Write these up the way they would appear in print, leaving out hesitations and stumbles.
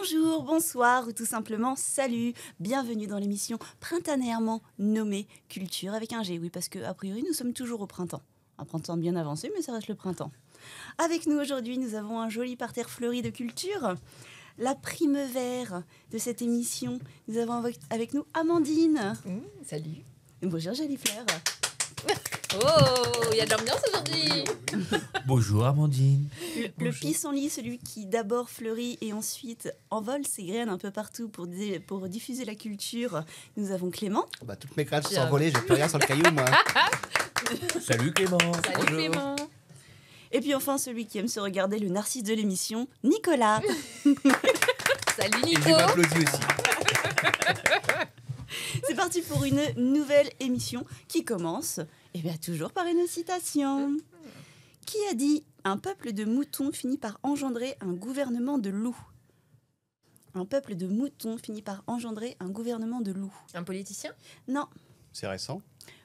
Bonjour, bonsoir ou tout simplement salut. Bienvenue dans l'émission printanièrement nommée Culture avec un G. Oui, parce qu'a priori, nous sommes toujours au printemps. Un printemps bien avancé, mais ça reste le printemps. Avec nous aujourd'hui, nous avons un joli parterre fleuri de culture. La primevère de cette émission, nous avons avec nous Amandine. Salut. Bonjour, jolie fleur. Oh, il y a de l'ambiance aujourd'hui. Bonjour Amandine. Le pissenlit, celui qui d'abord fleurit et ensuite envole ses graines un peu partout pour diffuser la culture. Nous avons Clément. Bah, toutes mes graines sont envolées, j'ai plus rien sur le caillou, moi. Salut Clément. Salut Bonjour. Clément. Et puis enfin, celui qui aime se regarder, le narcisse de l'émission, Nicolas. Salut Et Nico. j'ai m'applaudi aussi. C'est parti pour une nouvelle émission qui commence, toujours par une citation. Qui a dit « Un peuple de moutons finit par engendrer un gouvernement de loups ». Un peuple de moutons finit par engendrer un gouvernement de loups. Un politicien? Non. C'est récent,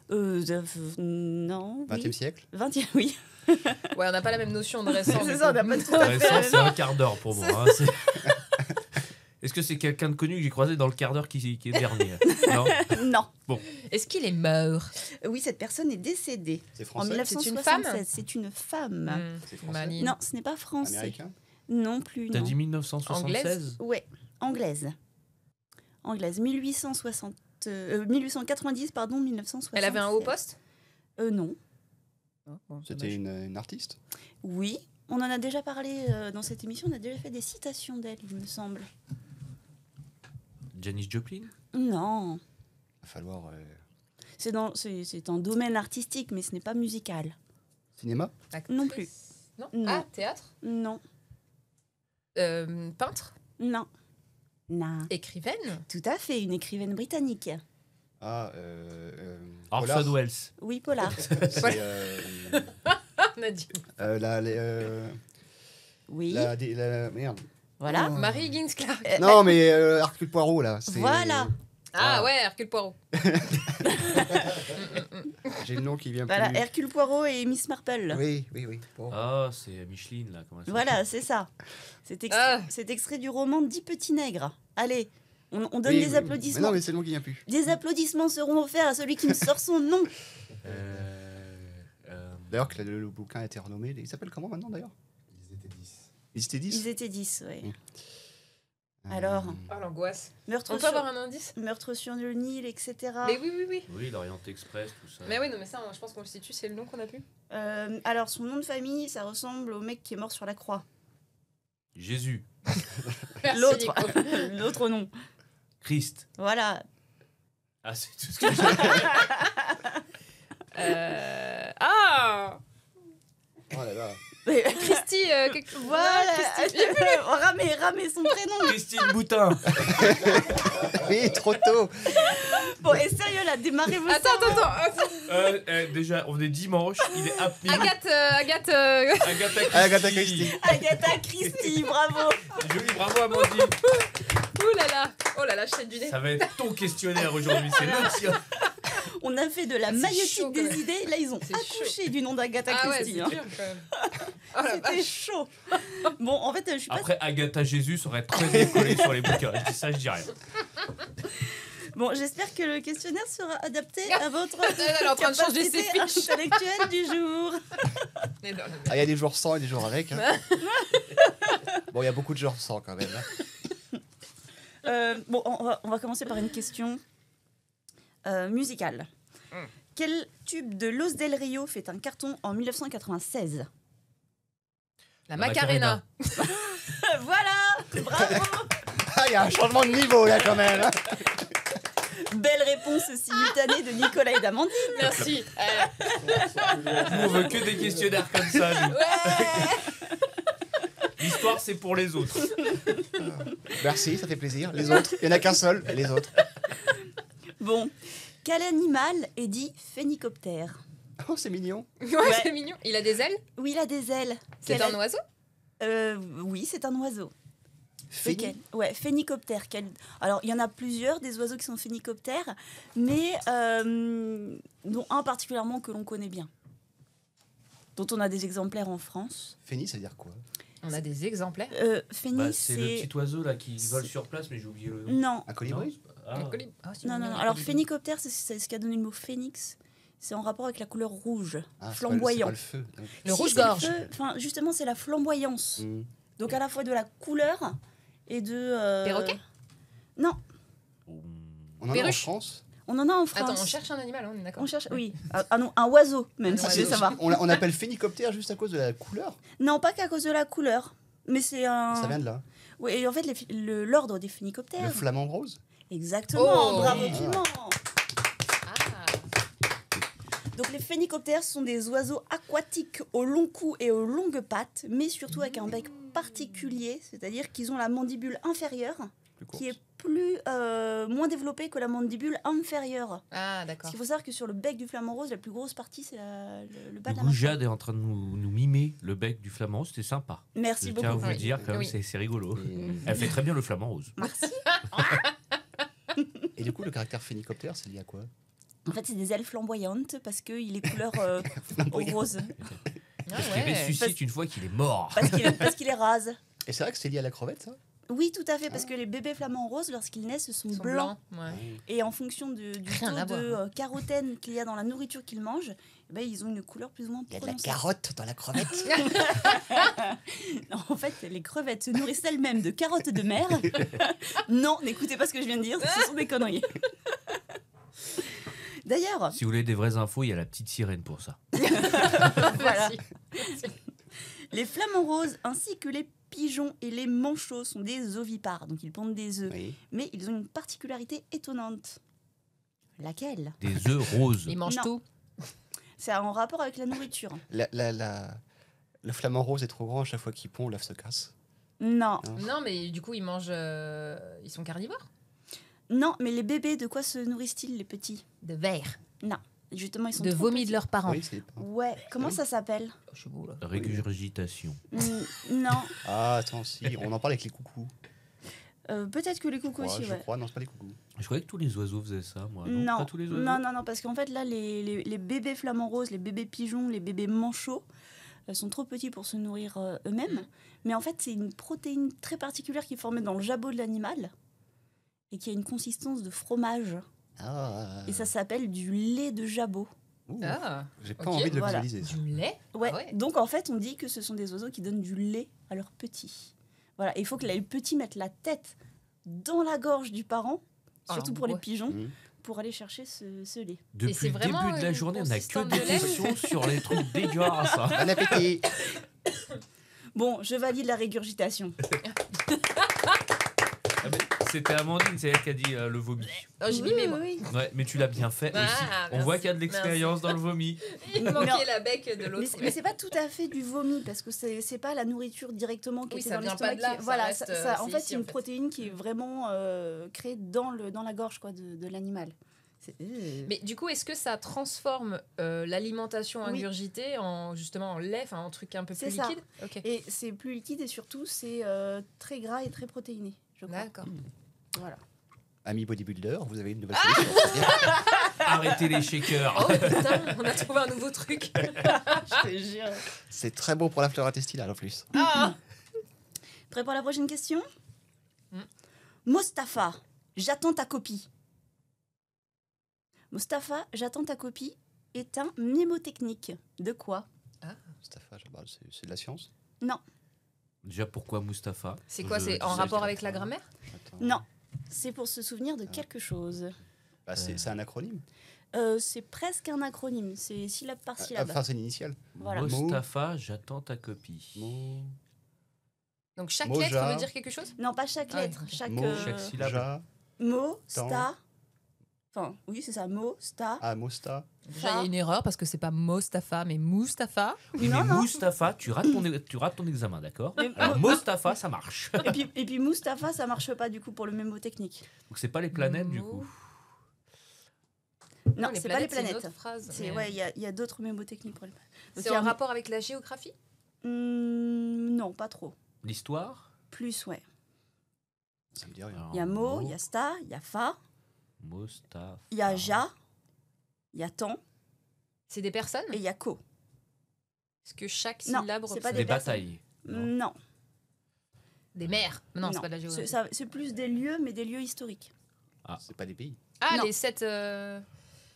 Non. 20e siècle. 20e, oui. Ouais, on n'a pas la même notion de récent. C'est ça, on n'a pas tout à fait. Récent, c'est un quart d'heure pour moi. Hein. Est-ce que c'est quelqu'un de connu que j'ai croisé dans le quart d'heure qui est dernier? Non. Non. Est-ce qu'il est mort? Oui, cette personne est décédée. C'est En français. 1976. C'est une femme. C'est français. Maligne. Non, ce n'est pas français. Américain. Non plus, T'as non. dit 1976? Ouais, anglaise. Anglaise, 1890, pardon, 1960. Elle avait un haut poste? Non. C'était une artiste. Oui, on en a déjà parlé dans cette émission, on a déjà fait des citations d'elle, il me semble. Janis Joplin? Non, Il va falloir. c'est un domaine artistique, mais ce n'est pas musical. Cinéma. Actrice? Non plus. Non. Non. Ah, théâtre? Non, Peintre? non. Non. Écrivaine? Tout à fait, une écrivaine britannique. Ah, Orson Welles. Oui, polar. C'est On a dit. Oui, merde. voilà. Oh. Marie Higgins Clark. Non, mais Hercule Poirot, là. c'est- Voilà. Ah ouais, Hercule Poirot. J'ai le nom qui vient Voilà, plus. Hercule Poirot et Miss Marple. Oui. Bon. Ah, c'est Micheline là. Comment ça Voilà, c'est ça. C'est extrait du roman 10 petits nègres. Allez, on donne Oui, des oui. applaudissements. Mais non, mais c'est le nom qui vient plus. Des applaudissements seront offerts à celui qui me sort son nom. D'ailleurs, que le bouquin a été renommé. Il s'appelle comment maintenant, d'ailleurs? Ils étaient 10. Ils étaient 10, oui. Mm. Alors, Ah, l'angoisse. meurtre On peut sur, avoir un indice? meurtre sur le Nil, etc. Mais oui. Oui, l'Orient Express, tout ça. Mais oui, non, mais ça, je pense qu'on le situe, c'est le nom qu'on a pu. Alors, son nom de famille, ça ressemble au mec qui est mort sur la croix. Jésus. Merci, L'autre. Nico. L'autre nom. Christ. Voilà. Ah, c'est tout ce que j'ai. Ah, Oh là là. Christy. Voilà. Christy. Ramez son prénom. Christine Boutin. Oui, trop tôt. Bon, et sérieux, là, démarrez vos Attends. Déjà, on est dimanche. Il est à minuit. Agathe. Agatha Christie. Agatha Christie, bravo. Joli, bravo Amandine. Ouh là là. Oh là là, je tête du nez. Ça va être ton questionnaire aujourd'hui, c'est le tien. On a fait de la C'est maïotique chaud, quand des même. idées. Là, ils ont C'est accouché du nom d'Agatha Ah ouais, Christie. c'est hein. dur quand même. Oh la C'était vache. chaud. Bon, en fait, je suis pas. Après, Agatha Jésus serait très bien collé sur les bouquins. Je dis ça, je dis rien. Bon, j'espère que le questionnaire sera adapté à votre Elle est en train de changer ses capacité fiches. intellectuelle du jour. Mais non, Ah, il y a des jours sans et des jours avec. Hein. Bon, il y a beaucoup de jours sans quand même. Hein. Bon, on va commencer par une question musicale. Quel tube de Los Del Rio fait un carton en 1996? La Macarena. Voilà, bravo. Ah, il y a un changement de niveau là quand même. Hein. Belle réponse simultanée de Nicolas et d'Amandine. Merci. Nous, on veut que des questionnaires comme ça. nous. Ouais. L'histoire, c'est pour les autres. Merci, ça fait plaisir. Les autres, il n'y en a qu'un seul. Les autres. Bon, quel animal est dit phénicoptère? Oh, c'est mignon. Ouais, c'est mignon. Il a des ailes? Oui, il a des ailes. C'est un oiseau? Oui, c'est un oiseau. Féni. Lequel? Ouais, phénicoptère. Alors, il y en a plusieurs, des oiseaux qui sont phénicoptères, mais dont un particulièrement que l'on connaît bien, dont on a des exemplaires en France. Féni, ça veut dire quoi? On a des exemplaires. Phénix, Bah, c'est le petit oiseau là qui vole sur place, mais j'ai oublié le nom. Non, Un colibri? Ah. Ah, c'est non, non, mignon, non. un Alors, colibri. phénicoptère, c'est ce qui a donné le mot phénix. C'est en rapport avec la couleur rouge, Ah, c'est flamboyant. pas le feu. Le Si, rouge-gorge. c'est le feu. Enfin, justement, c'est la flamboyance. Mm. Donc, à la fois de la couleur et de. Perroquet? Non, On en a en Perruche. France? on en a en France. Attends, on cherche un animal, on est d'accord. On cherche, oui. Ah non, un oiseau, même Un si tu oiseau. veux savoir. On appelle phénicoptère juste à cause de la couleur? Non, pas qu'à cause de la couleur. Mais c'est un. Ça vient de là. Oui, et en fait, l'ordre des Le phénicoptères. flamant rose? Exactement, Oh, bravo oui. Clément. Ah, Donc les phénicoptères sont des oiseaux aquatiques au long cou et aux longues pattes, mais surtout avec un bec particulier, c'est-à-dire qu'ils ont la mandibule inférieure Plus courte. qui est moins développée que la mandibule inférieure. ah Parce d'accord. qu'il faut savoir que sur le bec du flamant rose, la plus grosse partie, c'est le bas Du de la coup, mâchoire. Jade est en train de nous mimer le bec du flamand, c'était sympa. Merci Je tiens à beaucoup. vous Oui. dire, quand même, Oui. c'est rigolo. Et, Elle fait très bien le flamand rose. Merci. et du coup, le caractère phénicoptère, c'est lié à quoi? En fait, c'est des ailes flamboyantes parce qu'il est couleur rose. Ah Parce qu'il ouais. ressuscite une fois qu'il est mort. Parce qu'il est rase. Et c'est vrai que c'est lié à la crevette, ça? Oui, tout à fait, parce que les bébés flamants roses, lorsqu'ils naissent, sont Ils sont blancs. blancs. Ouais. Et en fonction du Rien à taux de voir. carotène qu'il y a dans la nourriture qu'ils mangent, eh ben, ils ont une couleur plus ou moins Il y a de la prononcée. carotte dans la crevette. Non, en fait, les crevettes se nourrissent elles-mêmes de carottes de mer. Non, n'écoutez pas ce que je viens de dire, ce sont des conneries. D'ailleurs, Si vous voulez des vraies infos, il y a la petite sirène pour ça. voilà, Merci. les flamants roses ainsi que les pigeons et les manchots sont des ovipares, donc ils pondent des œufs. Oui. Mais ils ont une particularité étonnante. Laquelle? Des œufs roses. Ils mangent Non. tout. C'est en rapport avec la nourriture. Le flamant rose est trop grand, à chaque fois qu'il pond, l'œuf se casse. Non, Non, mais du coup, ils mangent. Ils sont carnivores. non, mais les bébés, de quoi se nourrissent-ils, les petits? De verre. Justement, ils sont De trop vomi petits. de leurs parents. Oui, c'est pas. Ouais, comment ça s'appelle? Je sais pas, là. Régurgitation. Non, Ah, attends, si, on en parle avec les coucous. peut-être que les coucous aussi, Je ouais. crois, non, c'est pas les coucous. Je croyais que tous les oiseaux faisaient ça, moi. Non, Non, pas tous les oiseaux. non, parce qu'en fait, là, les bébés flamants roses, les bébés pigeons, les bébés manchots sont trop petits pour se nourrir eux-mêmes. Mais en fait, c'est une protéine très particulière qui est formée dans le jabot de l'animal et qui a une consistance de fromage. Ah. Et ça s'appelle du lait de jabot. Ouh, Ah, j'ai pas ok, envie de le voilà. visualiser. Ça. du lait. Ouais. Ah ouais. Donc, en fait, on dit que ce sont des oiseaux qui donnent du lait à leurs petits. Voilà. Et il faut que les petits mettent la tête dans la gorge du parent, surtout pour les ouais. pigeons, Mmh. pour aller chercher ce lait. Depuis c'est le vraiment début de la une journée, on n'a que consistance des de lait questions sur les trucs dégueulasses. hein. Bon appétit. Bon, je valide la régurgitation. Ah, mais C'était Amandine, c'est elle qui a dit le vomi. Oh, j'ai mimé, moi. oui. Ouais, mais tu l'as bien fait Ah, aussi. On merci, voit qu'il y a de l'expérience merci. dans le vomi. Il Non. manquait la bec de Mais, l'autre. mais c'est pas tout à fait du vomi parce que c'est pas la nourriture directement qui Oui, était ça dans vient l'estomac. pas de là, qui- ça voilà, reste, en c'est fait, ici, c'est une en fait. protéine qui est vraiment créée dans la gorge quoi, de l'animal. Mais du coup, est-ce que ça transforme l'alimentation Oui. ingurgitée en justement en lait, enfin en truc un peu C'est plus ça. liquide? Ok. Et c'est plus liquide et surtout c'est très gras et très protéiné, je crois. D'accord. Voilà. Ami bodybuilder, vous avez une nouvelle Ah solution. c'est bien. Arrêtez les shakers. Oh putain, on a trouvé un nouveau truc. Je te jure. C'est très bon pour la flore intestinale en plus. Ah Prêt pour la prochaine question Mm. Mostafa, j'attends ta copie. Mostafa, j'attends ta copie est un mnémotechnique. De quoi? Mustapha, c'est de la science. Déjà, pourquoi Mustapha C'est quoi? Je- C'est en je- rapport avec la grammaire? Attends. Non, c'est pour se souvenir de quelque chose. Bah, c'est un acronyme. C'est presque un acronyme, c'est syllabe par syllabe. Enfin, c'est l'initiale. Voilà. Mustapha, j'attends ta copie. Mo, Donc chaque Moja. lettre veut dire quelque chose? Non, pas chaque Ah, lettre, ok. chaque Mo, chaque syllabe. ja, mot, Tant. sta. Enfin, oui, c'est ça, mot, sta. mosta. Déjà, il y a une erreur parce que c'est pas Mostafa, mais Mustapha. Oui, Non, mais non. Mustapha, tu rates ton examen, d'accord Mais- Alors, Mustapha, ça marche. Et puis Mustapha, ça marche pas du coup pour le mnémotechnique. Donc, c'est pas les planètes, du Mo- coup. Non, c'est pas les c'est une planètes. autre phrase. C'est mais- ouais, il y a d'autres mnémotechniques pour les planètes. Donc, C'est il y a en un- rapport avec la géographie? Non, pas trop. L'histoire Plus, ouais. Ça me dit rien. Alors, Il y a mot, il y a sta, il y a fa, Mustapha. il y a ja, il y a temps C'est des personnes? et il y a ko. Est-ce que chaque Non, syllabe c'est pas représente- Des personnes. batailles. Non. Non, Des mers. Non, c'est Non, pas de la géographie. c'est plus des lieux, mais des lieux historiques. C'est pas des pays. Ah, Non. les 7...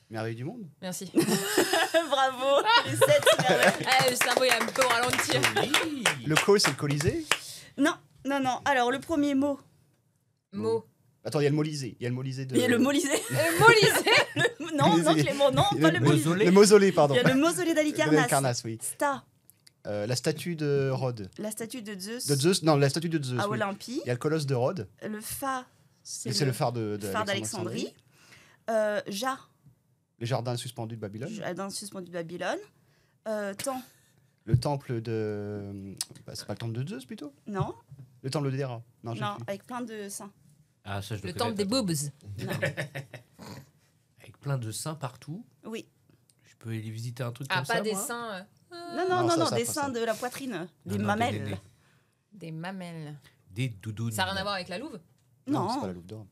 Merveille du monde. Merci. Bravo, les 7 merveilles. Ah, le cerveau, il a un peu ralenti. Oui. Le Co, c'est le Colisée. Non. Alors, le premier mot. Mot. Attends, il y a le Molisée. Il y a le Molisée de. Il y a le Molisée. Molisée. Non, Clément, non, Il y pas a le le Molisée. mausolée. Le mausolée, pardon. Il y a le mausolée d'Halicarnasse. D'Halicarnasse, oui. Sta, La statue de Rhodes. la statue de Zeus. De Zeus. Non, la statue de Zeus. À oui. Olympie. Il y a le colosse de Rhodes. Le Fa, Et c'est c'est le phare de phare d'Alexandrie. Ja, Les jardins suspendus de Babylone. jardin suspendu de Babylone. Temps, Le temple de. C'est pas le temple de Zeus plutôt. non, Le temple de Déra. Non, je sais non, plus. avec plein de saints. Ah, ça, je Le connais, temple des attends. boobs. Non. Avec plein de seins partout. Oui. Je peux aller visiter un truc Ah, comme pas ça, des moi seins. Non, ça, des pas seins ça. de la poitrine, des Non, mamelles. nénés. Des mamelles. Des doudounes. Ça n'a rien à voir avec la louve? Non, c'est pas la Louve d'Or.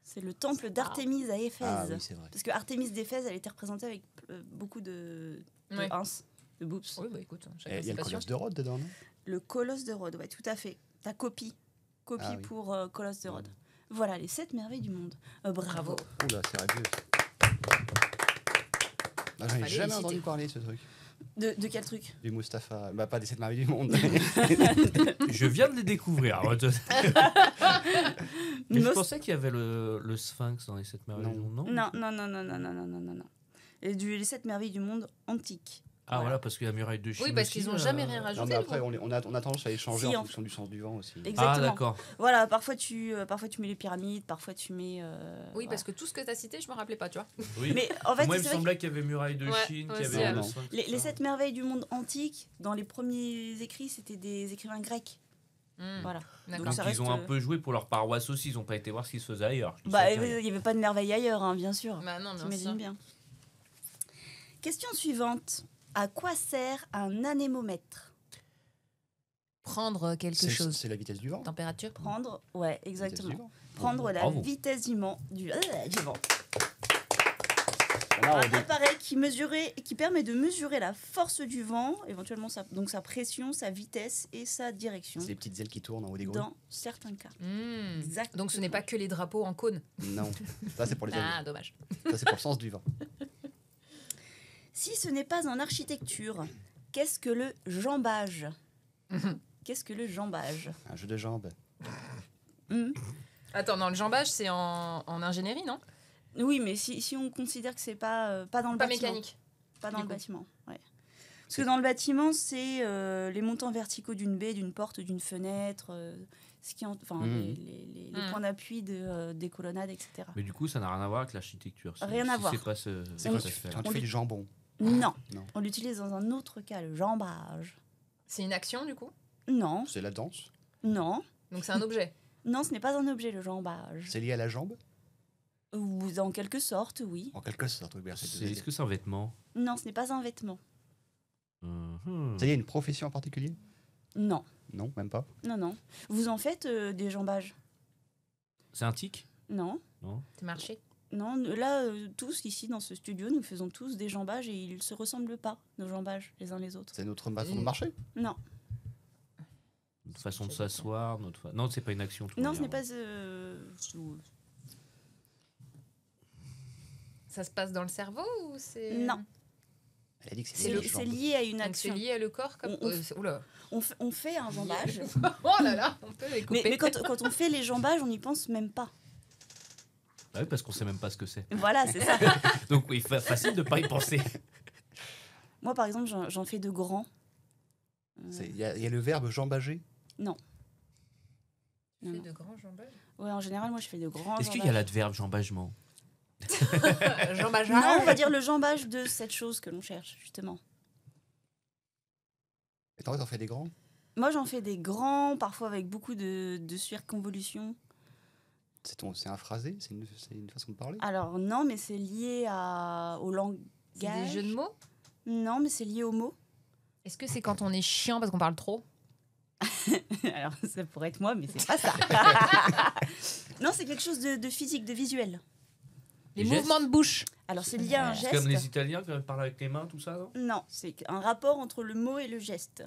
c'est le temple d'Artémise à Éphèse. Ah oui, c'est vrai. Parce que Artémise d'Éphèse, elle était représentée avec beaucoup de Ouais. ins, de boobs. Oui, bah écoute, Et chacun il y ses a le passions. colosse de Rhodes dedans, non? Le colosse de Rhodes, ouais, tout à fait. Ta copie. Copie Ah oui. pour colosse de Rhodes. Voilà, les 7 merveilles du monde. Bravo. Bravo. Oula, c'est radieux. J'en ai Fallait jamais les entendu citer. parler de ce truc. De quel truc? Du Mustapha. Bah, pas des 7 merveilles du monde. Je viens de les découvrir. Mais je Most- pensais qu'il y avait le sphinx dans les 7 merveilles du monde, non? Non. Les 7 merveilles du monde antiques. Ah voilà, parce qu'il y a la muraille de Chine. Oui, parce aussi, qu'ils ont jamais rien Non, rajouté. mais après, gros. on a tendance à échanger Si, en en- fonction du sens du vent aussi. Exactement. Ah d'accord. Voilà, parfois tu mets les pyramides, parfois tu mets. Oui, voilà. parce que tout ce que tu as cité, je me rappelais pas, tu vois. Oui. Mais en fait, Moi, il c'est me vrai semblait qu'il y avait muraille de Ouais, Chine, ouais, qu'il y c'est avait vrai. le Non. sphinx. que les 7 merveilles du monde antique, dans les premiers écrits, c'était des écrivains grecs. Hmm, Voilà. D'accord. Donc ça ils ont reste, un peu joué pour leur paroisse aussi, ils n'ont pas été voir ce qui se faisait ailleurs. Je dis Bah, ça, il je dis rien. n'y avait pas de merveille ailleurs, hein, bien sûr. Bah non, bien T'imagines sûr. bien. Question suivante. À quoi sert un anémomètre? Prendre quelque chose. C'est la vitesse du vent. Température. Prendre, ouais, Vitesse du exactement. vent. Prendre la Bravo. vitesse du vent. Du vent. Là, Un appareil qui permet de mesurer la force du vent, éventuellement donc sa pression, sa vitesse et sa direction c'est les petites ailes qui tournent en haut des grues. dans certains cas. Hmm. Exactement. Donc ce n'est pas que les drapeaux en cône. Non, ça c'est pour les Ah, avions. dommage. Ça c'est pour le sens du vent. Si ce n'est pas en architecture, qu'est-ce que le jambage? Qu'est-ce que le jambage? Un jeu de jambes. Attends, non, le jambage, c'est en ingénierie, non? Oui, mais si on considère que c'est pas dans le Pas bâtiment. mécanique. Pas dans du le coup. bâtiment, ouais. Parce que dans le bâtiment, c'est les montants verticaux d'une baie, d'une porte, d'une fenêtre, les points d'appui des colonnades, etc. Mais du coup, ça n'a rien à voir avec l'architecture. Rien à voir. C'est pas ce. C'est pas quand ce tu, fait-là. quand tu On fais lui- du jambon. Non, Non. on l'utilise dans un autre cas, le jambage. C'est une action, du coup? Non, C'est la danse. non, Donc c'est un objet. non, ce n'est pas un objet, le jambage. C'est lié à la jambe. Ou en quelque sorte, oui. En quelque sorte, oui, merci de C'est- nous Est-ce aider. que c'est un vêtement? Non, ce n'est pas un vêtement. Mhm. Ça y est, une profession en particulier? Non, Non, même pas. non. Vous en faites des jambages? C'est un tic? Non. C'est marché. Non, là, tous ici dans ce studio, nous faisons tous des jambages et ils ne se ressemblent pas, nos jambages, les uns les autres. C'est notre façon de marcher. Non, Notre façon de s'asseoir, Non, c'est pas une action. de toute non, ce n'est manière. pas. Ça se passe dans le cerveau ou c'est... Non. Elle a dit que C'est lié à la c'est jambe. lié à une Donc c'est action. lié à le corps comme... Oula. On fait un jambage, Oh là là, on peut les couper. mais quand on fait les jambages, on n'y pense même pas. Ah oui, parce qu'on sait même pas ce que c'est. Voilà, c'est ça. Donc oui, facile de pas y penser. Moi, par exemple, j'en fais de grands. Il y a le verbe jambager. Non. Tu fais Non. de grands jambages. Ouais, en général, moi, je fais de grands Est-ce qu'il y a jambages. l'adverbe jambagement? Jambage. Non, on va dire le jambage de cette chose que l'on cherche, justement. Et t'en fais des grands. Moi, j'en fais des grands, parfois avec beaucoup de circonvolutions. C'est un phrasé. C'est une façon de parler. Alors, non, mais c'est lié au langage. C'est des jeux de mots. Non, mais c'est lié aux mots. Est-ce que c'est quand on est chiant parce qu'on parle trop? Alors, ça pourrait être moi, mais c'est pas ça. Non, c'est quelque chose de physique, de visuel. Les Les mouvements de bouche. Alors, c'est lié à un C'est geste. comme les Italiens quand ils parlent avec les mains, tout ça, non? Non, c'est un rapport entre le mot et le geste.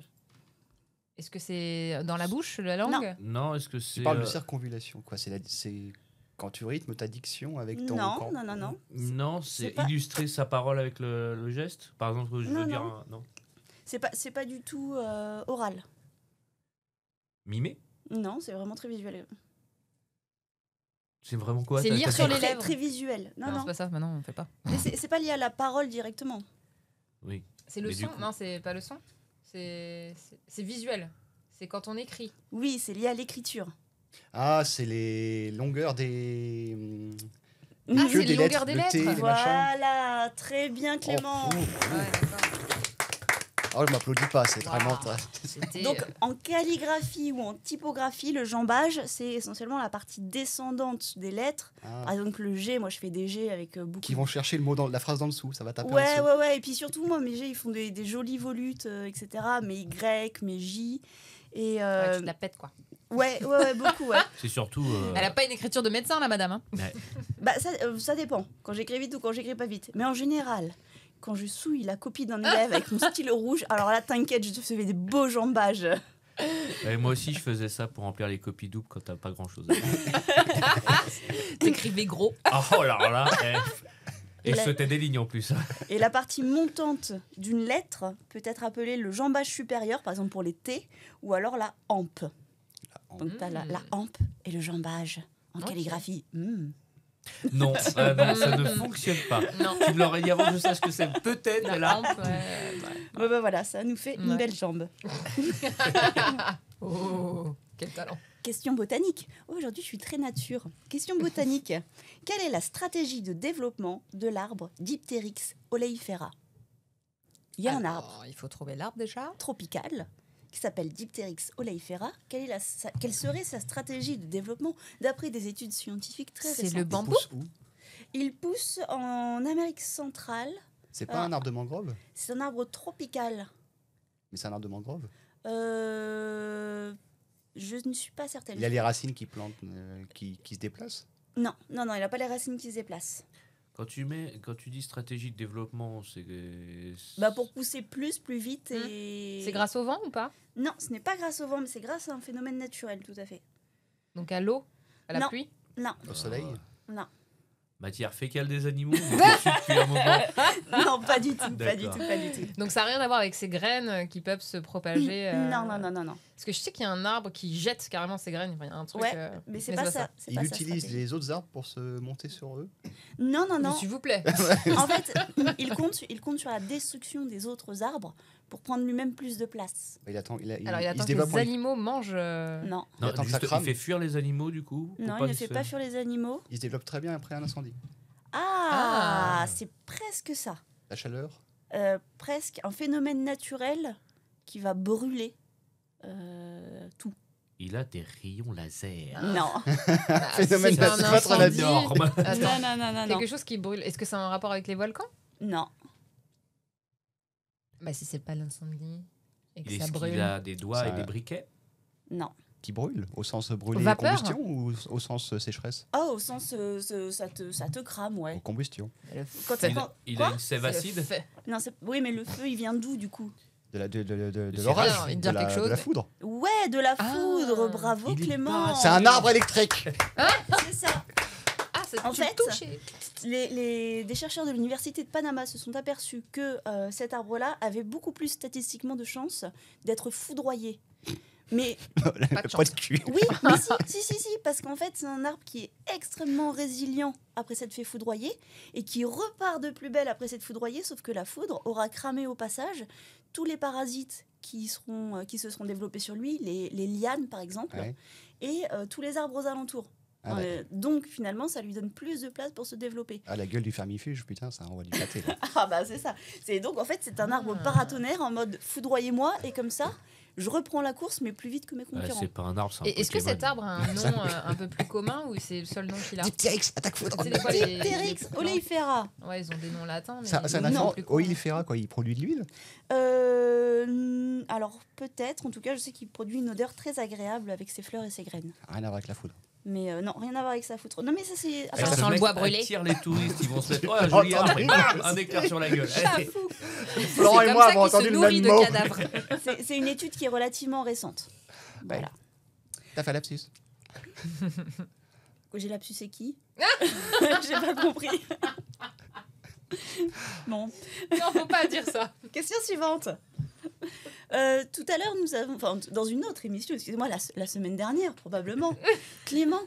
Est-ce que c'est dans la bouche, la langue? Non, est-ce que c'est. Tu parles de circonvulation, quoi. C'est quand tu rythmes ta diction avec ton corps. Non. Non, c'est pas- illustrer sa parole avec le geste. Par exemple, je veux Non, dire. non. Non. C'est pas du tout oral. Mimer. Non, c'est vraiment très visuel. C'est vraiment quoi C'est t'as- lire t'as sur dit- les Très, lèvres. très visuel. Non, Non, non. c'est pas ça. Maintenant, on fait pas. Mais c'est pas lié à la parole directement. Oui. C'est le Mais du son? coup- Non, c'est pas le son. C'est visuel. C'est quand on écrit. Oui, c'est lié à l'écriture. Ah, c'est les longueurs des. Ah, queues c'est les lettres, longueurs des le T, lettres. les machins. Voilà, très bien Clément. Oh, Ouais, d'accord. oh, je m'applaudis pas, c'est Waouh. vraiment. C'était, Donc en calligraphie ou en typographie, le jambage, c'est essentiellement la partie descendante des lettres. Ah, Par exemple, le G, moi je fais des G avec beaucoup. qui vont chercher le mot dans la phrase dans le dessous, ça va taper en Ouais, dessous. ouais. Et puis surtout, moi, mes G, ils font des jolies volutes, etc. Mes Y, mes J. Et ouais, tu te la pètes, quoi. ouais, beaucoup, ouais. C'est surtout. Elle a pas une écriture de médecin, la madame. Hein. Bah, ça dépend, quand j'écris vite ou quand j'écris pas vite. Mais en général, quand je souille la copie d'un élève avec mon stylo rouge, alors là, t'inquiète, je te fais des beaux jambages. Et moi aussi, je faisais ça pour remplir les copies doubles quand t'as pas grand chose à faire. T'écrivais gros. Oh là là. Et je La- sautais des lignes en plus. Et la partie montante d'une lettre peut être appelée le jambage supérieur, par exemple pour les T, ou alors la hampe. Donc t'as la hampe et le jambage en Ok. calligraphie. Non, non, ça ne fonctionne pas. Non. Tu me l'aurais dit avant, je sais ce que c'est. Peut-être, mais La là. hampe, ouais. Ouais, bah voilà, ça nous fait une Ouais. belle jambe. Oh, quel talent. Question botanique. Aujourd'hui, je suis très nature. Question botanique. Quelle est la stratégie de développement de l'arbre Diptérix oleifera? Il y a un arbre Alors, il faut trouver l'arbre déjà. tropical qui s'appelle Diptérix oleifera. Quelle serait sa stratégie de développement d'après des études scientifiques très C'est récentes? le bambou. Pousse où Il pousse en Amérique centrale. C'est pas un arbre de mangrove, C'est un arbre tropical. mais c'est un arbre de mangrove. Je ne suis pas certaine. Il a les racines qui plantent, qui se déplacent. Non, il n'a pas les racines qui se déplacent. Quand tu dis stratégie de développement, c'est. Bah pour pousser plus vite et... C'est grâce au vent ou pas? Non, ce n'est pas grâce au vent, mais c'est grâce à un phénomène naturel, tout à fait. Donc à l'eau? À la Non. pluie? Non, Au soleil. non. Matière fécale des animaux. vous êtes dessus depuis un moment. Non, pas du tout, pas du D'accord. tout, pas du tout. Donc ça n'a rien à voir avec ces graines qui peuvent se propager. Non. Parce que je sais qu'il y a un arbre qui jette carrément ses graines. Enfin, il y a un truc. Ouais, mais c'est pas ça. C'est Il pas sa utilise stratégie. les autres arbres pour se monter sur eux. Non. S'il vous plaît. En fait, il compte sur la destruction des autres arbres pour prendre lui-même plus de place. Il attend, Alors il se attend que développe les pour les- animaux mangent. Non, Non, attend que ça juste, il crame. fait fuir les animaux du coup. pour non, pas il ne que fait ça- pas fuir les animaux. Il se développe très bien après un incendie. Ah, c'est presque ça. La chaleur. Presque un phénomène naturel qui va brûler tout. Il a des rayons laser. Non. Ah, Phénomène si c'est un naturel, notre incendie- énorme. Attends, Non. quelque chose qui brûle. Est-ce que ça a un rapport avec les volcans? Non. Bah si c'est pas l'incendie et que Est-ce ça qu'il brûle. a des doigts Ça- et des briquets? Non. Qui brûle, au sens brûler Vapeur. combustion ou au sens sécheresse? Oh, au sens, ça te crame, Au ouais. combustion. Le Quand feu. Il, Quoi il a une sève C'est le acide. feu. Non, oui, mais le feu, il vient d'où, du coup? De Le l'orage, cirage. Il de, dit la- quelque chose, de la mais- foudre. Ouais, de la Ah. foudre, bravo Il est Clément. pas- C'est un arbre électrique. C'est ça. Ah, c'est En tu le fait, touches et- Des chercheurs de l'université de Panama se sont aperçus que cet arbre-là avait beaucoup plus statistiquement de chances d'être foudroyé. Mais Pas de Pas chance. de cul. oui, mais si, parce qu'en fait, c'est un arbre qui est extrêmement résilient après s'être fait foudroyer et qui repart de plus belle après s'être foudroyé, sauf que la foudre aura cramé au passage tous les parasites qui se seront développés sur lui, les lianes par exemple, Ouais. et tous les arbres aux alentours. Ah, d'accord. Donc finalement, ça lui donne plus de place pour se développer. Ah, la gueule du fermifuge, putain, ça envoie du pâté. Là. Ah bah c'est ça. Donc en fait, c'est un arbre paratonnerre en mode foudroyez-moi et comme ça, je reprends la course mais plus vite que mes concurrents. C'est pas un arbre, c'est un Et est-ce que Pokémon. cet arbre a un nom un peu plus commun ou c'est le seul nom qu'il a? Diptérix, attaque foudre. Tu sais, des fois, les- Diptérix les- oleifera. Ouais, ils ont des noms latins, mais C'est les un noms sont affaire plus courants. oilifera, quoi. Il produit de l'huile. Alors peut-être, en tout cas, je sais qu'il produit une odeur très agréable avec ses fleurs et ses graines. Rien à voir avec la foudre. Mais non, rien à voir avec ça à foutre. Non, mais ça, c'est. Ça sent le bois brûlé. Attire les touristes, ils vont se mettre. Oh, un joli arbre, et bam, un éclair sur la gueule. Allez. Florent et moi avons entendu le même mot. C'est une étude qui est relativement récente. Voilà. T'as fait lapsus. J'ai lapsus, c'est qui? J'ai pas compris. Bon. Non, faut pas dire ça. Question suivante. Tout à l'heure, nous avons, enfin, dans une autre émission, excusez-moi, la semaine dernière probablement, Clément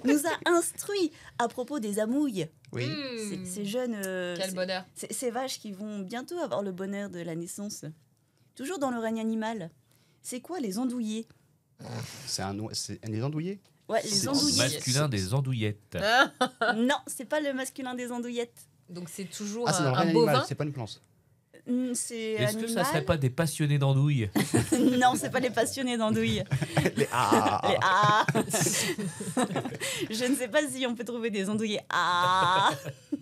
nous a instruit à propos des amouilles. Oui. Ces jeunes, Quel bonheur. ces vaches qui vont bientôt avoir le bonheur de la naissance. Toujours dans le règne animal. C'est quoi les andouillés? C'est les andouillés. Ouais, les C'est andouillés. Masculin des andouillettes. Non, c'est pas le masculin des andouillettes. Donc c'est toujours Ah, c'est dans le un règne bovin. animal, c'est pas une plante. C'est Est-ce que ça animal. serait pas des passionnés d'andouilles? Non, c'est pas les passionnés d'andouilles. Les ah. Les ah. Je ne sais pas si on peut trouver des andouillés ah.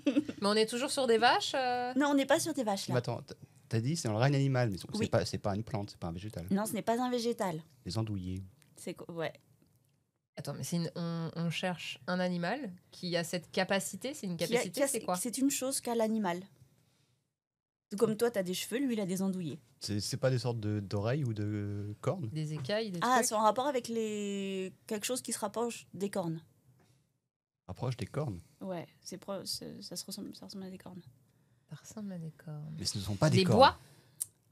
Mais on est toujours sur des vaches Non, on n'est pas sur des vaches Mais là. attends, t'as dit c'est dans le règne animal, mais Oui. c'est pas une plante, c'est pas un végétal. Non, ce n'est pas un végétal. Les andouillés. C'est quoi? Ouais. Attends, mais on cherche un animal qui a cette capacité. C'est une capacité, c'est quoi? C'est une chose qu'a l'animal. Tout comme toi, tu as des cheveux, lui, il a des andouillés. C'est pas des sortes d'oreilles ou de cornes? Des écailles, des Ah, trucs. c'est en rapport avec quelque chose qui se rapproche des cornes. Approche des cornes. Ouais, ça ressemble à des cornes. Ça ressemble à des cornes. Mais ce ne sont pas des Des cornes. bois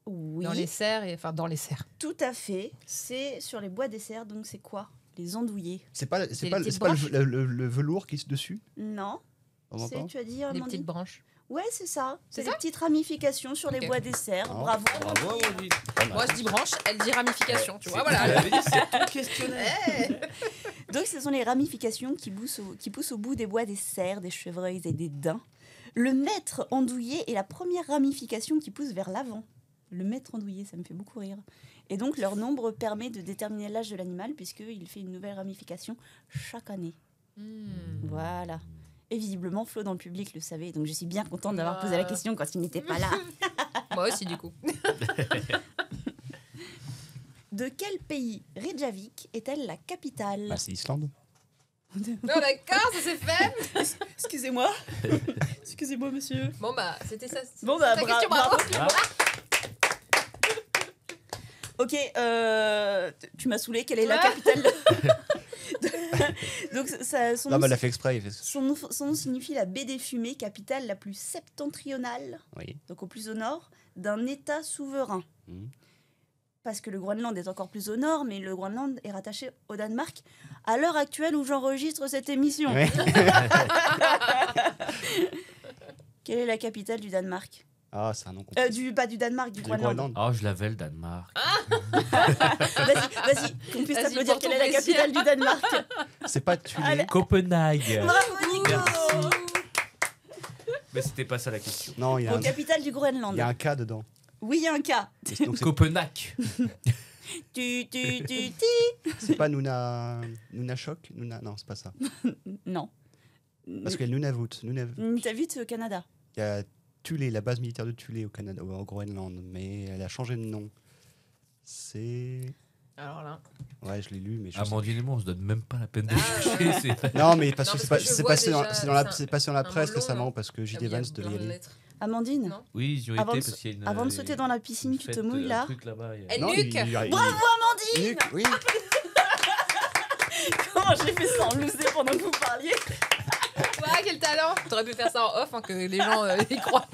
Oui, dans les serres, enfin dans les serres. tout à fait. C'est sur les bois des cerfs, donc c'est quoi? Les andouillés. C'est pas, les c'est petites pas branches le velours qui est dessus. Non. On C'est, entend tu as dit, Des Amandine? petites branches. Ouais, c'est ça. C'est C'est des ça petites ramifications sur les Ok. bois des cerfs. Ah. Bravo. Bravo, Amandine. Moi je dis branche, elle dit ramification. Tu vois, Elle voilà. avait dit, c'est ton questionnaire. Donc, ce sont les ramifications qui poussent au bout des bois des cerfs, des chevreuils et des daims. Le maître andouillé est la première ramification qui pousse vers l'avant. Le maître andouillé, ça me fait beaucoup rire. Et donc, leur nombre permet de déterminer l'âge de l'animal puisqu'il fait une nouvelle ramification chaque année. Voilà. Et visiblement, Flo dans le public le savait. Donc, je suis bien contente d'avoir posé la question quand il n'était pas là. Moi aussi du coup. De quel pays Reykjavik est-elle la capitale? Bah, c'est Islande. Non d'accord, ça c'est fait. Excusez-moi. Excusez-moi, monsieur. Bon bah c'était ça. Bon, bah, Ta question, bravo. bravo. Ok, tu m'as saoulé. Quelle est la capitale Donc, son, Non, nom, mais elle l'a fait exprès. Il fait... son nom signifie la baie des Fumées, capitale la plus septentrionale, Oui. donc au plus au nord, d'un État souverain. Mhm. Parce que le Groenland est encore plus au nord, mais le Groenland est rattaché au Danemark à l'heure actuelle où j'enregistre cette émission. Ouais. Quelle est la capitale du Danemark? Ah, c'est un nom compliqué. Pas du Danemark, du Du Groenland. Groenland. Oh, je l'avais, le Danemark. Vas-y, qu'on puisse Vas-y, t'applaudir. pour Quelle ton est la plaisir. capitale du Danemark? C'est pas Tulé. Allez. Copenhague. Bravo, Nico. Merci. Mais c'était pas ça la question. Non, il y a Bon, un, capitale du Groenland. il y a un K dedans. Oui, il y a un cas. Et donc, Copenhague. c'est pas Nunachok Nuna... Non, c'est pas ça. Non. Parce qu'il y a Nunavut. T'as vu au Canada? Il y a Tulé, la base militaire de Tulé au Canada, au Groenland, mais elle a changé de nom. C'est... Alors là. Ouais, je l'ai lu, mais je sais Amandine et moi, on se donne même pas la peine de chercher. C'est... Non, mais parce Non, que parce que je c'est vois passé dans, déjà, c'est passé dans la un presse mot long, récemment non parce que Ah J.D. oui, il y a Vance devait y plein de aller. lettres. Amandine, Non. Oui, ils y ont Avant été de- parce qu'il y a une. avant de sauter dans la piscine, tu te mouilles là. Un truc là-bas. il y a- Elle Non, nuque. Bravo, Amandine. Nuque, oui. Comment j'ai fait ça en loser pendant que vous parliez? Ouais, quel talent. T'aurais pu faire ça en off, hein, que les gens y croient.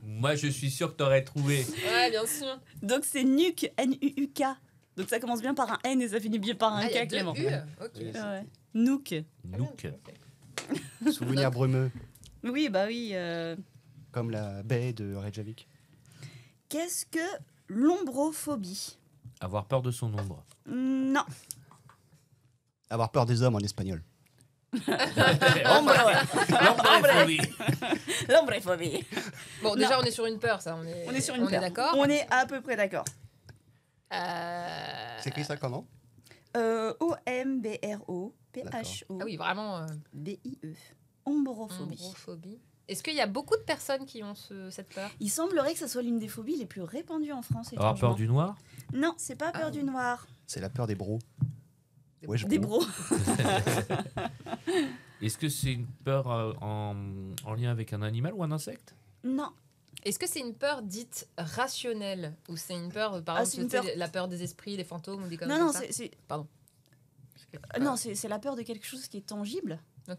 Moi, je suis sûr que t'aurais trouvé. Ouais, bien sûr. Donc c'est Nuuk, N-U-U-K. Donc ça commence bien par un N et ça finit bien par un Ah, il y a K, deux Clément. U. Ok. Oui. Ouais. Nook. Nook. Souvenir brumeux, Oui, bah oui. comme la baie de Reykjavik. Qu'est-ce que l'ombrophobie? Avoir peur de son ombre. Non. Avoir peur des hommes en espagnol. L'ombrophobie. L'ombrophobie. Bon, déjà, on est sur une peur, ça. On est sur une On est peur. d'accord. On est à peu près d'accord. C'est écrit ça comment? O-M-B-R-O-P-H-O-B-I-E. Ah oui, vraiment. Ombrophobie. Ombrophobie. Est-ce qu'il y a beaucoup de personnes qui ont cette peur? Il semblerait que ce soit l'une des phobies les plus répandues en France. Avoir peur étrangement. du noir. Non, c'est pas peur Ah du oui. noir. C'est la peur des bros. Ouais, je Des bro. bros. Est-ce que c'est une peur en lien avec un animal ou un insecte? Non. Est-ce que c'est une peur dite rationnelle ou c'est une peur, par Ah, exemple, c'est une tu sais, peur- la peur des esprits, des fantômes ou des conneries Non, non, comme ça c'est Pardon. non, c'est la peur de quelque chose qui est tangible. Ok.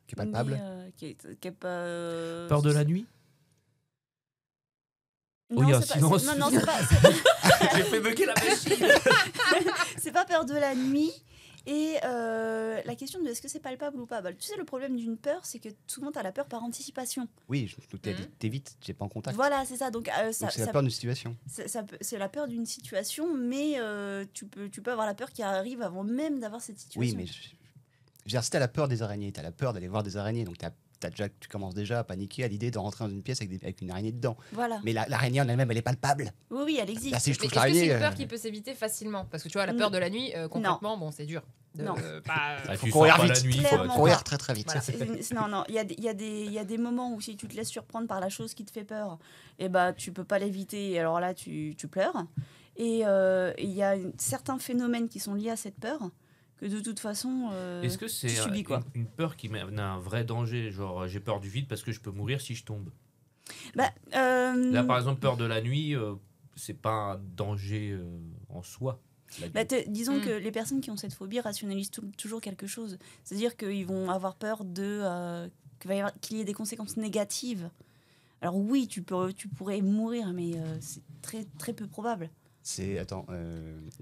Qui est palpable. Mais, qui est pas. Peur de la nuit? Non, Oui, un c'est pas, silence. non, c'est pas, c'est- J'ai fait bugger la machine. c'est pas peur de la nuit. Et la question de est-ce que c'est palpable ou pas, bah, tu sais, le problème d'une peur, c'est que souvent tu as la peur par anticipation. Oui, t'évites, t'es pas en contact. Voilà, c'est ça. Donc, Donc c'est la peur d'une situation. c'est la peur d'une situation, mais tu peux avoir la peur qui arrive avant même d'avoir cette situation. Oui, mais je veux dire, si t'as la peur des araignées, t'as la peur d'aller voir des araignées, donc tu commences déjà à paniquer à l'idée de rentrer dans une pièce avec une araignée dedans. Voilà. Mais l'araignée en elle-même, elle est palpable. Oui, oui, elle existe. Là, si je Mais touche est-ce que c'est l'araignée, une peur qui peut s'éviter facilement? Parce que tu vois, la peur de la nuit, concrètement, bon, c'est dur. Non. Ah, Faut tu courir sors pas vite. la nuit, Clairement. courir très très vite. Voilà. Non, non, il y a des moments où si tu te laisses surprendre par la chose qui te fait peur, et bah, tu peux pas l'éviter, et alors là, tu pleures. Et il y a certains phénomènes qui sont liés à cette peur que de toute façon, Est-ce que c'est tu subis, quoi. une peur qui mène à un vrai danger? Genre, j'ai peur du vide parce que je peux mourir si je tombe. Bah, Là, par exemple, peur de la nuit, c'est pas un danger en soi. La nuit. bah, disons que les personnes qui ont cette phobie rationalisent toujours quelque chose. C'est-à-dire qu'ils vont avoir peur qu'il y ait des conséquences négatives. Alors oui, tu pourrais mourir, mais c'est très, très peu probable. Attends,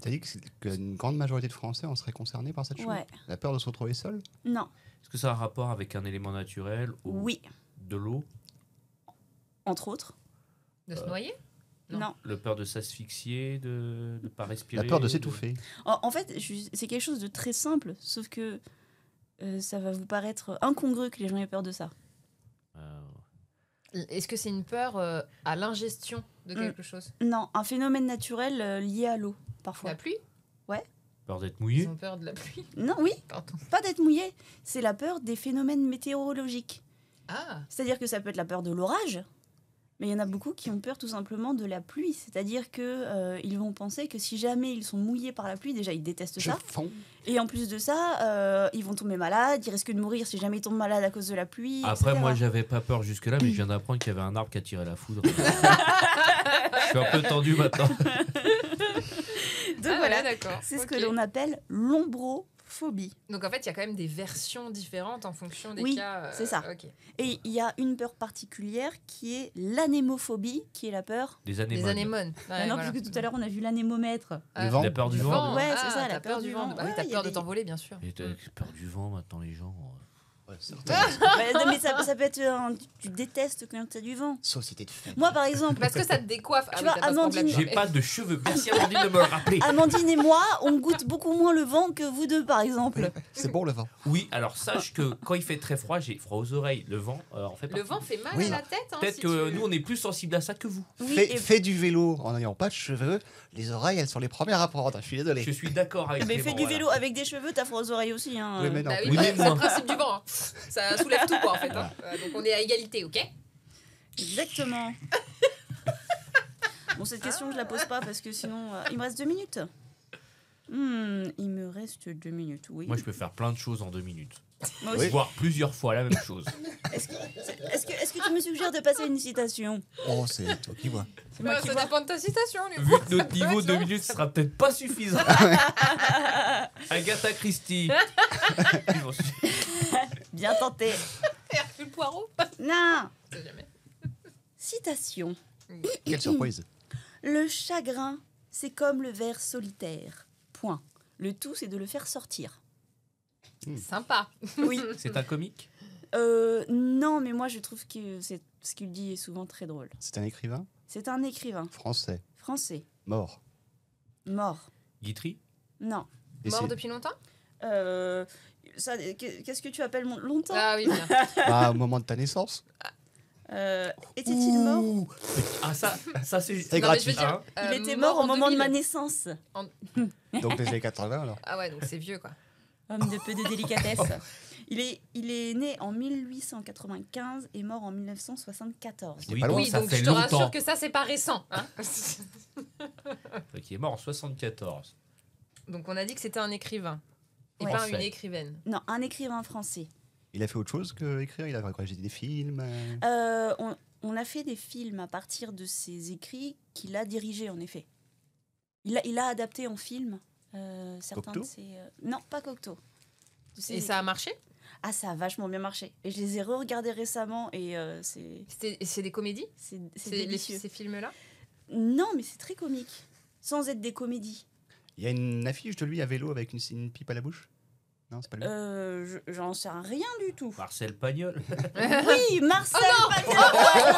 t'as dit qu'une grande majorité de Français en seraient concernés par cette chose? Ouais. La peur de se retrouver seul? Non. Est-ce que ça a un rapport avec un élément naturel ou Oui. de l'eau? Entre autres. De se noyer? Non. Non. Le peur de s'asphyxier, de ne pas respirer? La peur de s'étouffer. En fait, c'est quelque chose de très simple, sauf que ça va vous paraître incongru que les gens aient peur de ça. Est-ce que c'est une peur à l'ingestion de quelque chose? Non, un phénomène naturel lié à l'eau, parfois. La pluie? Peur d'être Ils mouillé? ont peur de la pluie? Non, oui, Pardon. pas d'être mouillé. C'est la peur des phénomènes météorologiques. Ah, C'est-à-dire que ça peut être la peur de l'orage, mais il y en a beaucoup qui ont peur tout simplement de la pluie. C'est-à-dire que ils vont penser que si jamais ils sont mouillés par la pluie, déjà ils détestent Je ça. fonds. Et en plus de ça, ils vont tomber malades, ils risquent de mourir si jamais ils tombent malades à cause de la pluie. Après, etc. moi, j'avais pas peur jusque-là, mais je viens d'apprendre qu'il y avait un arbre qui a tiré la foudre. Je suis un peu tendu maintenant. Donc voilà, d'accord. c'est ce Ok. que l'on appelle l'ombrophobie. Donc en fait, il y a quand même des versions différentes en fonction des Oui, cas. c'est ça. Ok. Et il y a une peur particulière qui est l'anémophobie, qui est la peur. Des Les anémones. anémones. Ouais, non, voilà. parce que tout à l'heure on a vu l'anémomètre. Ah, vent. La peur du le vent. Ouais, c'est Ah, ça, la t'as peur du vent. Ah oui, Ouais, t'as il y a peur de des- t'envoler, bien sûr. Et t'as peur du vent maintenant, les gens. Ouais, Non, mais ça peut être tu détestes quand t'as du vent. Société de faibles. Moi par exemple, Parce que ça te décoiffe. Tu vois, t'as pas ce problème, Amandine- toi, J'ai mais- pas de cheveux. Merci Amandine de me le rappeler. Amandine et moi, on goûte beaucoup moins le vent que vous deux par exemple. C'est bon le vent. Oui, alors sache que quand il fait très froid, j'ai froid aux oreilles. Le vent, en fait Le vent fait mal Oui. à la tête. Hein, Peut-être si que tu- nous, on est plus sensibles à ça que vous. Oui, et- Fais du vélo en n'ayant pas de cheveux. Les oreilles, elles sont les premières à prendre. Je suis désolé. Je suis d'accord avec mais Clément, fais du voilà. vélo avec des cheveux, t'as froid aux oreilles aussi. Hein. Oui, mais non. Bah oui, Oui, mais c'est moi. le principe du vent. Hein. Ça soulève tout, quoi, en fait. Hein. Donc on est à égalité, ok? Exactement. Bon, cette question, je la pose pas parce que sinon, il me reste 2 minutes. Il me reste 2 minutes, oui. Moi, je peux faire plein de choses en 2 minutes. Moi aussi. Voire plusieurs fois la même chose. Est-ce que tu me suggères de passer une citation? Oh, c'est toi qui vois. C'est moi qui Ça vois. dépend de ta citation, lui. Vu que notre niveau 2 minutes sera peut-être pas suffisant. Agatha Christie. Bien tenté. Hercule Poirot. Non. On sait jamais. Citation. Quelle surprise. Le chagrin, c'est comme le ver solitaire. Point. Le tout, c'est de le faire sortir. Sympa. Oui. C'est un comique? Non, mais moi, je trouve que ce qu'il dit est souvent très drôle. C'est un écrivain C'est un écrivain français, français, mort. mort. Guitry? Non. Et Mort c'est- depuis longtemps? Qu'est-ce que tu appelles longtemps? Ah oui, bien. Ah, au moment de ta naissance. Était-il mort? Ouh. Ah, ça c'est C'est Non, mais je veux gratuit. dire, Il était mort au moment de ma 2000. naissance. Donc les années 80 alors. Ah ouais, donc c'est vieux, quoi. Homme de peu de délicatesse. Il est né en 1895 et mort en 1974. Oui, pas loin. donc Oui, ça donc fait je te rassure longtemps. que ça, c'est pas récent. Hein. Qui est mort en 74. Donc on a dit que c'était un écrivain. Et Ouais. pas Français. une écrivaine. Non, un écrivain français. Il a fait autre chose que écrire. Il a réalisé des films. On a fait des films à partir de ses écrits qu'il a dirigés, en effet. Il a adapté en film certains Cocteau de ses... non, pas Cocteau. De ses Et ça a marché? Ah, ça a vachement bien marché. Et je les ai re-regardés récemment et C'est des comédies? c'est C'est délicieux. ces films-là? Non, mais c'est très comique. Sans être des comédies. Il y a une affiche de lui à vélo avec une pipe à la bouche. Non, c'est pas lui. J'en sais rien du tout. Marcel Pagnol. Oui, Marcel Pagnol.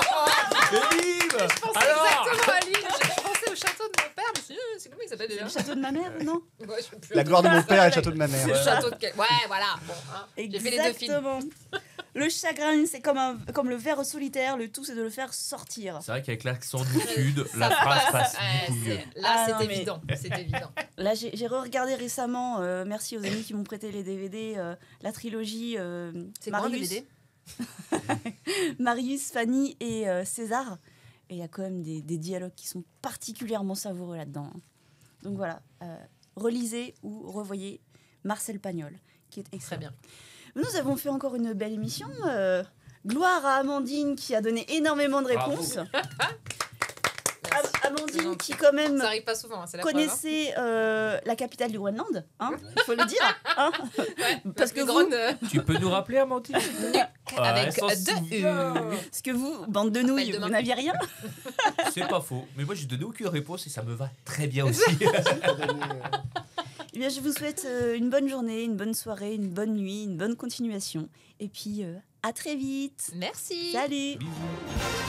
Et bim Je pensais Alors exactement à lui. Je pensais au château de mon père. Je me suis dit, c'est comment il s'appelle C'est déjà? le château de ma mère, non? Ouais, je sais plus. La gloire de mon père et le château de ma mère. Le Ouais. château de quel... Ouais, voilà. Bon, hein. J'ai fait les deux films. Exactement. Le chagrin, c'est comme le ver solitaire. Le tout, c'est de le faire sortir. C'est vrai qu'avec l'accent du sud, la phrase passe Ouais, beaucoup mieux. Là, Ah, c'est non, mais- évident. C'est évident. Là, j'ai re-regardé récemment, merci aux amis qui m'ont prêté les DVD, la trilogie C'est quoi un Marius, DVD? Marius, Fanny et César. Et il y a quand même des dialogues qui sont particulièrement savoureux là-dedans. Donc voilà, relisez ou revoyez Marcel Pagnol, qui est Très excellent. bien. Nous avons fait encore une belle émission. Gloire à Amandine qui a donné énormément de Bravo. réponses. Merci. C'est Amandine gentil. qui quand même Ça arrive pas souvent, hein, c'est la preuve. Hein. connaissait la capitale du Groenland, hein, il faut le dire. Hein. Parce que La plus vous, grande, Tu peux nous rappeler, Amandine avec elle s'en deux souvient. parce que vous, bande de nouilles, demain. vous n'aviez rien. C'est pas faux. Mais moi, j'ai donné aucune réponse et ça me va très bien aussi. Eh bien, je vous souhaite une bonne journée, une bonne soirée, une bonne nuit, une bonne continuation. Et puis, à très vite. Merci. Salut. Bisous.